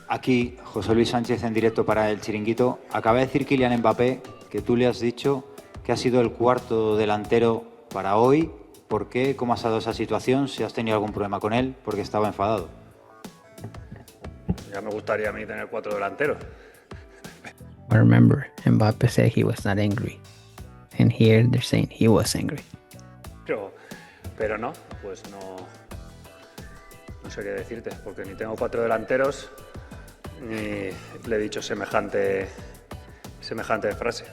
Aquí, José Luis Sánchez en directo para El Chiringuito. Acaba de decir Kylian Mbappé que tú le has dicho que ha sido el cuarto delantero para hoy. ¿Por qué? ¿Cómo has dado esa situación? Si has tenido algún problema con él, porque estaba enfadado. Ya me gustaría a mí tener 4 delanteros. I remember Mbappe said he was not angry. And here they're saying he was angry. Pero no, pues no sé qué decirte, porque ni tengo 4 delanteros, ni le he dicho semejante frase.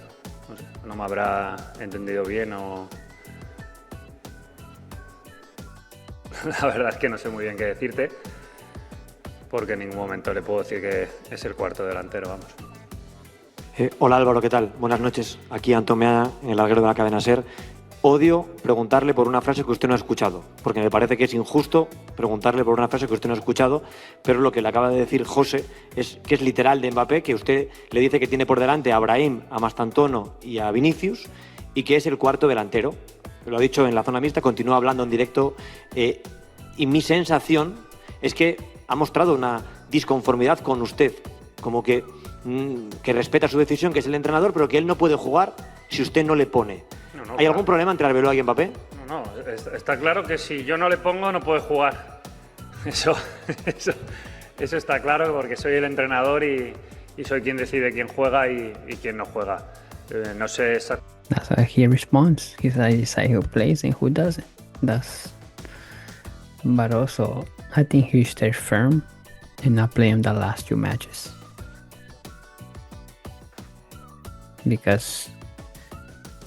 No sé, no me habrá entendido bien o... La verdad es que no sé muy bien qué decirte, porque en ningún momento le puedo decir que es el cuarto delantero, vamos. Hola Álvaro, ¿qué tal? Buenas noches. Aquí Antón Meana, en el larguero de la cadena SER. Odio preguntarle por una frase que usted no ha escuchado, porque me parece que es injusto preguntarle por una frase que usted no ha escuchado, pero lo que le acaba de decir José es que es literal de Mbappé, que usted le dice que tiene por delante a Brahim, a Mastantuono y a Vinicius, y que es el cuarto delantero. Lo ha dicho en la zona mixta, continúa hablando en directo, y mi sensación es que ha mostrado una disconformidad con usted, como que respeta su decisión, que es el entrenador, pero que él no puede jugar si usted no le pone. ¿Hay algún problema entre Arbeloa y Mbappé? No, está claro que si yo no le pongo no puede jugar. Eso está claro, porque soy el entrenador y soy quien decide quién juega y quién no juega. No sé exactamente. That's how he responds. He's like, decide who plays and who doesn't. But also, I think he stay firm and not play him the last 2 matches. Because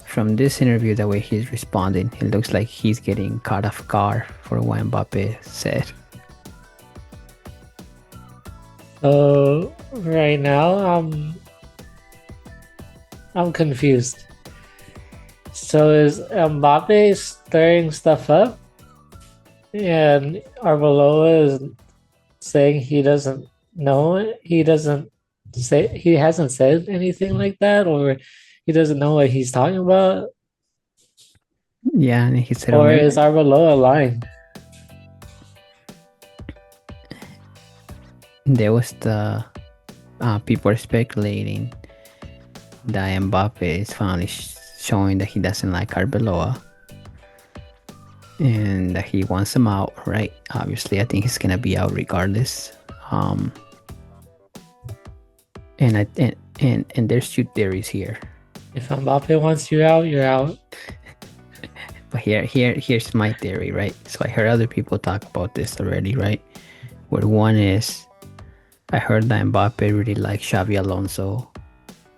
from this interview, the way he's responding, it looks like he's getting caught off guard for what Mbappe said. So right now, I'm confused. So is Mbappe stirring stuff up, and Arbeloa is saying he doesn't know it? He hasn't said anything like that, or he doesn't know what he's talking about? Yeah, and he said, or is Arbeloa lying? There was the people are speculating that Mbappe is finally showing that he doesn't like Arbeloa and that he wants him out, right? Obviously, I think he's gonna be out regardless. And there's 2 theories here. If Mbappe wants you out, you're out. But here's my theory, right? So I heard other people talk about this already, right? Where one is, I heard that Mbappe really likes Xavi Alonso,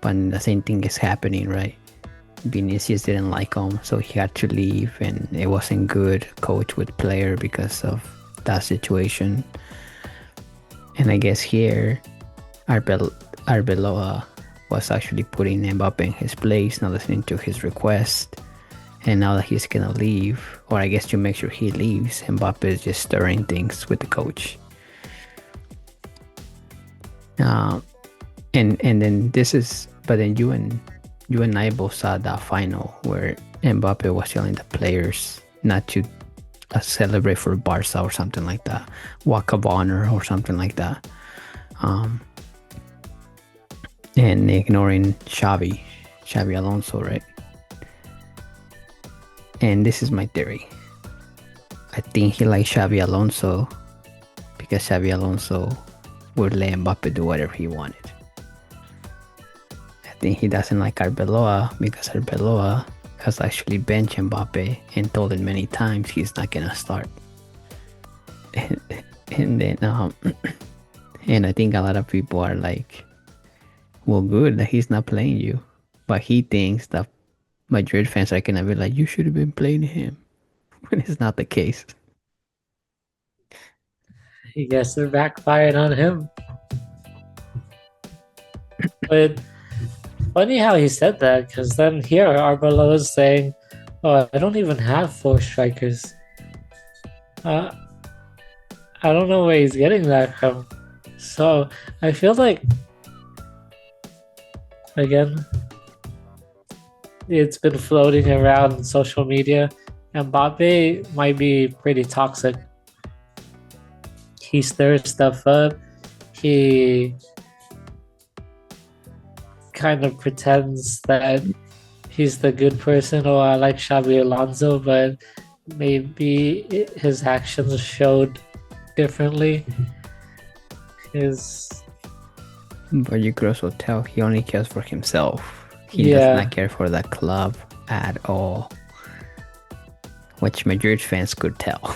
but the same thing is happening, right? Vinicius didn't like him, so he had to leave, and it wasn't good coach with player because of that situation. And I guess here, Arbeloa was actually putting Mbappe in his place, not listening to his request. And now that he's gonna leave, or I guess to make sure he leaves, Mbappe is just stirring things with the coach. And then this is, but then you and I both saw that final where Mbappe was telling the players not to celebrate for Barca or something like that, walk of honor or something like that, and ignoring Xavi Alonso, right? And this is my theory. I think he likes Xavi Alonso because Xavi Alonso would let Mbappe do whatever he wanted. I think he doesn't like Arbeloa because Arbeloa has actually benched Mbappe and told him many times he's not gonna start. And then and I think a lot of people are like, well, good that he's not playing you, but he thinks that Madrid fans are gonna be like, you should have been playing him, when it's not the case. I guess they're backfired on him. But funny how he said that, because then here Arbeloa is saying, oh, I don't even have 4 strikers. I don't know where he's getting that from. So I feel like, again, it's been floating around in social media, and Mbappe might be pretty toxic. He stirs stuff up. he kind of pretends that he's the good person, or I like Xabi Alonso, but maybe his actions showed differently. But you could also tell he only cares for himself. He does not care for the club at all, which Madrid fans could tell.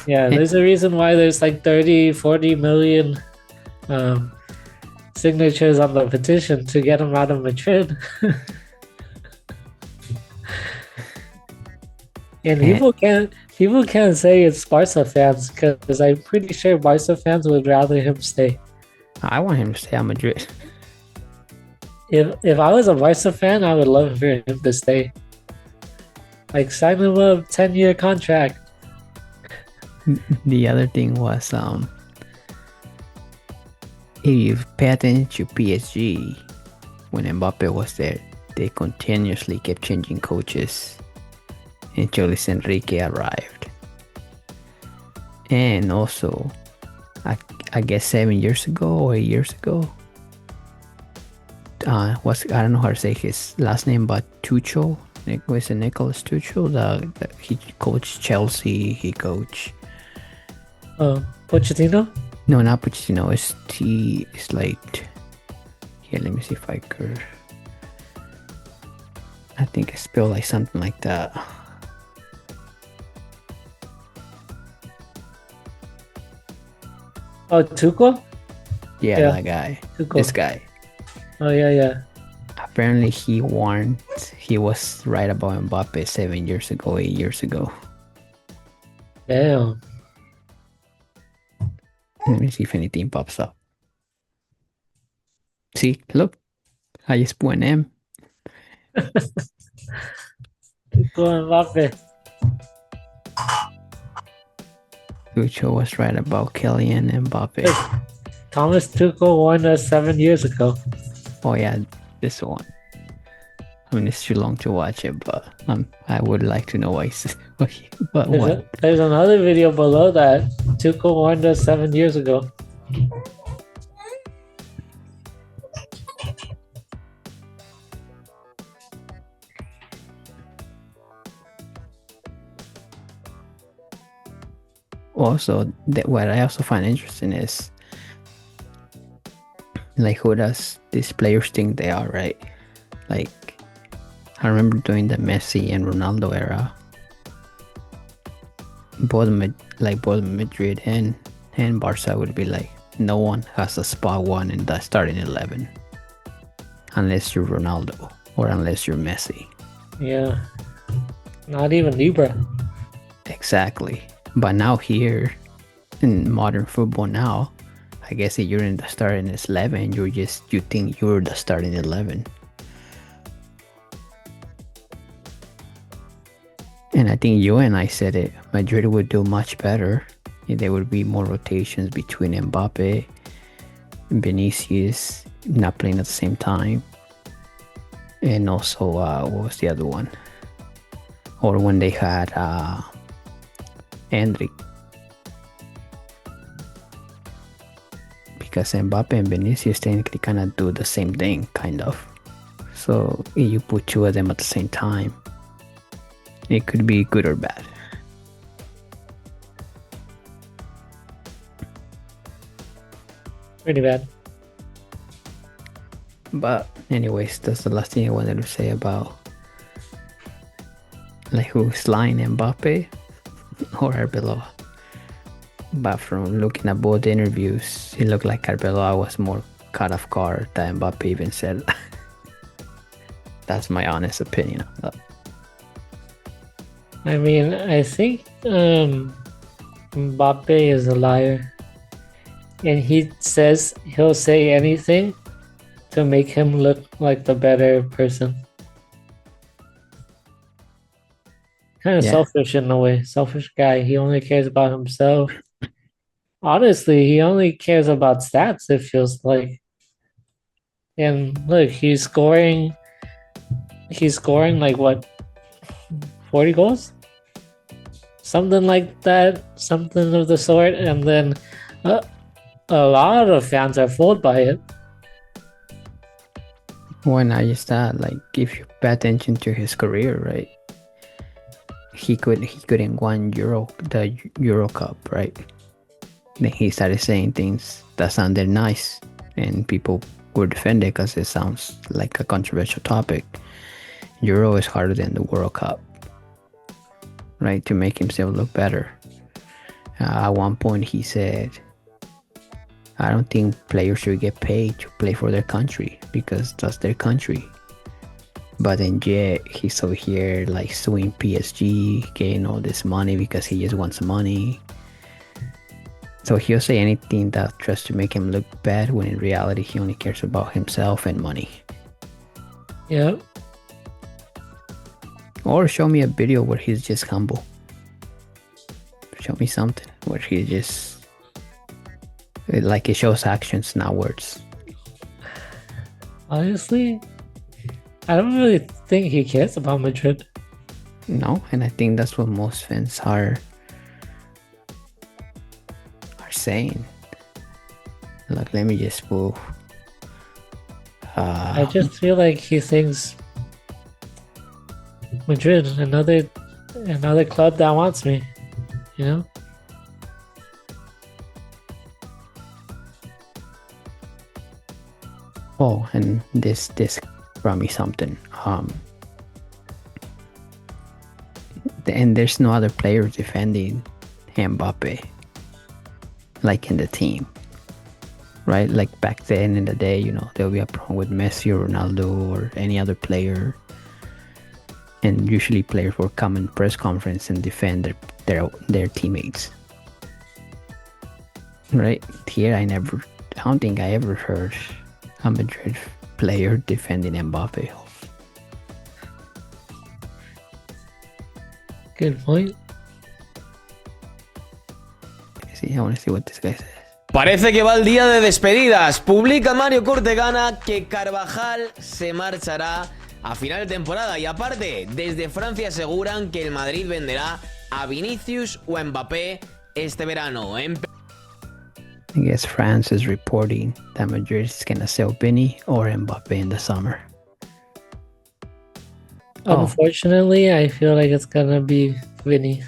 Yeah, there's a reason why there's like 30-40 million signatures on the petition to get him out of Madrid. And people can't say it's Barca fans, because I'm pretty sure Barca fans would rather him stay. I want him to stay at Madrid. If I was a Barca fan, I would love for him to stay. Like, sign him a 10-year contract. The other thing was, if you pay attention to PSG, when Mbappe was there, they continuously kept changing coaches until Luis Enrique arrived. And also, I guess 7 years ago or 8 years ago, I don't know how to say his last name, but Tuchel, was it Nicolas Tuchel? He coached Chelsea. He coached. Pochettino? No, not Pochettino. It's like. Here, let me see if I could. I think it's spelled like something like that. Oh, Tuchel? Yeah, that guy. Tuchel. This guy. Oh, yeah. Apparently, he was right about Mbappe 7 years ago, 8 years ago. Damn. Let me see if anything pops up. See, look. I just put an M. Tuchel Mbappe. Tuchel was right about Kylian Mbappe. Thomas Tuchel won us 7 years ago. Oh yeah, this one. I mean, it's too long to watch it, but I would like to know why. But what? There's another video below that. Tuchel won us 7 years ago. Also, what I also find interesting is, like, who does these players think they are, right? Like, I remember during the Messi and Ronaldo era, both Madrid and Barca would be like, no one has a spot one in the starting 11 unless you're Ronaldo or unless you're Messi. Yeah, not even Ibra. Exactly. But now here in modern football now, I guess if you're in the starting 11, you think you're the starting 11. And I think you and I said it, Madrid would do much better if there would be more rotations between Mbappe and Vinicius not playing at the same time. And also, what was the other one? Or when they had Hendrik. Because Mbappe and Vinicius technically kind of do the same thing, kind of. So if you put two of them at the same time, it could be good or bad. Pretty bad. But anyways, that's the last thing I wanted to say about like who's lying, Mbappe or Arbeloa. But from looking at both interviews, it looked like Arbeloa was more caught off guard than Mbappe even said. That's my honest opinion of that. I mean, I think Mbappe is a liar. And he says he'll say anything to make him look like the better person. Kind of selfish in a way. Selfish guy. He only cares about himself. Honestly, he only cares about stats, it feels like. And look, he's scoring like what, 40 goals? Something like that, something of the sort. And then a lot of fans are fooled by it. Well, not just that, like if you pay attention to his career, right? He couldn't win the Euro Cup, right? Then he started saying things that sounded nice, and people were defended because it sounds like a controversial topic. Euro is harder than the World Cup, right? To make himself look better. At one point, he said, "I don't think players should get paid to play for their country because that's their country." But then yet he's over here like suing PSG, getting all this money because he just wants money. So he'll say anything that tries to make him look bad when in reality he only cares about himself and money. Yeah. Or show me a video where he's just humble. Show me something where he just like it shows actions, not words. Honestly, I don't really think he cares about Madrid. No, and I think that's what most fans are saying. Like, let me just move. I just feel like he thinks Madrid, another club that wants me, you know? Oh, and this brought me something. And there's no other player defending Mbappe, like in the team, right? Like back then in the day, you know, there'll be a problem with Messi or Ronaldo or any other player, and usually players will come in press conference and defend their teammates, right? Here, I don't think I ever heard a Madrid player defending Mbappe. Good point. See, I want to see what this guy says. Parece que va el día de despedidas. Publica Mario Cortegana que Carvajal se marchará a final de temporada. Y aparte, desde Francia aseguran que el Madrid venderá a Vinicius o a Mbappé este verano. I guess France is reporting that Madrid is gonna sell Vinny or Mbappe in the summer. Unfortunately, I feel like it's gonna be Vinny.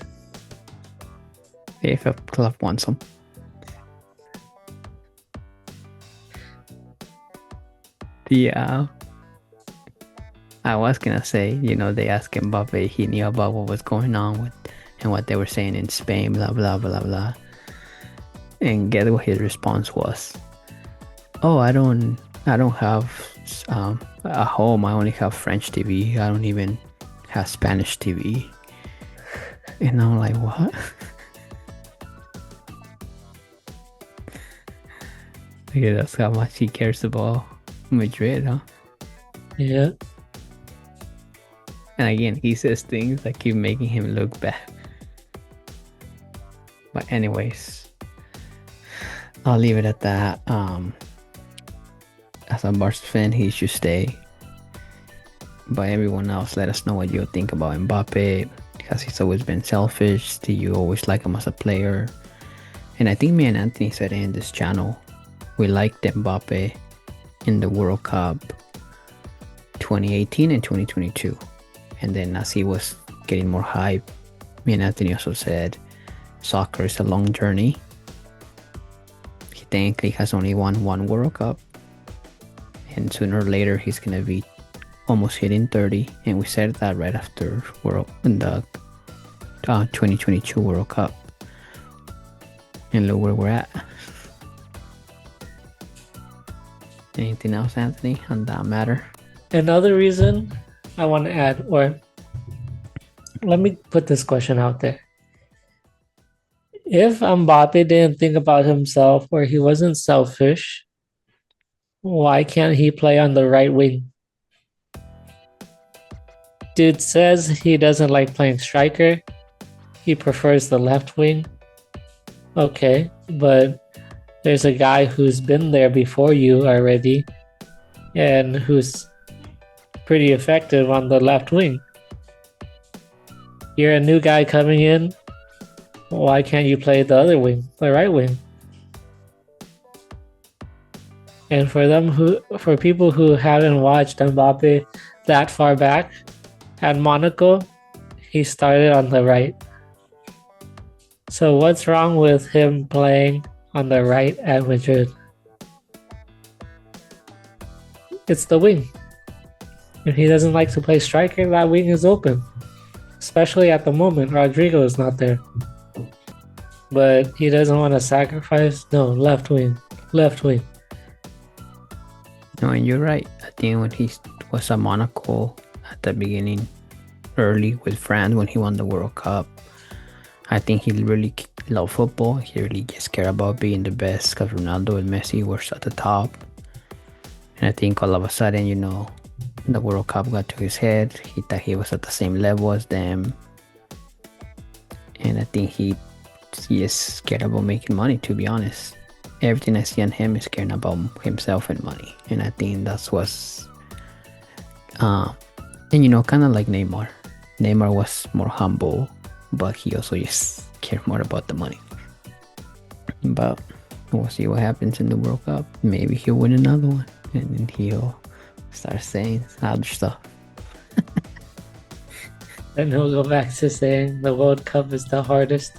If a club wants him. I was gonna say, you know, they asked Mbappe, he knew about what was going on with and what they were saying in Spain, blah blah blah blah. And guess what his response was? Oh, I don't have a home. I only have French TV. I don't even have Spanish TV. And I'm like, what? Yeah, that's how much he cares about Madrid, huh? Yeah. And again, he says things that keep making him look bad. But anyways, I'll leave it at that. As a Barca fan, he should stay. But everyone else, let us know what you think about Mbappe. Because he's always been selfish. Do you always like him as a player? And I think me and Anthony said in this channel, we liked Mbappe in the World Cup 2018 and 2022. And then as he was getting more hype, me and Anthony also said, soccer is a long journey. He technically has only won one World Cup. And sooner or later, he's going to be almost hitting 30. And we said that right after the 2022 World Cup. And look where we're at. Anything else, Anthony, on that matter? Another reason I want to add, or let me put this question out there. If Mbappe didn't think about himself or he wasn't selfish, why can't he play on the right wing? Dude says he doesn't like playing striker. He prefers the left wing. Okay, but there's a guy who's been there before you already and who's pretty effective on the left wing. You're a new guy coming in. Why can't you play the other wing, the right wing? And for people who haven't watched Mbappe that far back, at Monaco, he started on the right. So what's wrong with him playing on the right at Madrid? It's the wing. If he doesn't like to play striker, that wing is open. Especially at the moment, Rodrigo is not there. But he doesn't want to sacrifice. No, left wing. Left wing. No, and you're right. I think when he was at Monaco at the beginning, early with France when he won the World Cup, I think he really loved football. He really just cared about being the best because Ronaldo and Messi were at the top. And I think all of a sudden, you know, the World Cup got to his head. He thought he was at the same level as them. And I think he is cared about making money, to be honest. Everything I see on him is caring about himself and money. And I think that's what's... and, you know, kind of like Neymar. Neymar was more humble, but he also just cared more about the money. But we'll see what happens in the World Cup. Maybe he'll win another one. And then he'll start saying other stuff. Then he'll go back to saying the World Cup is the hardest.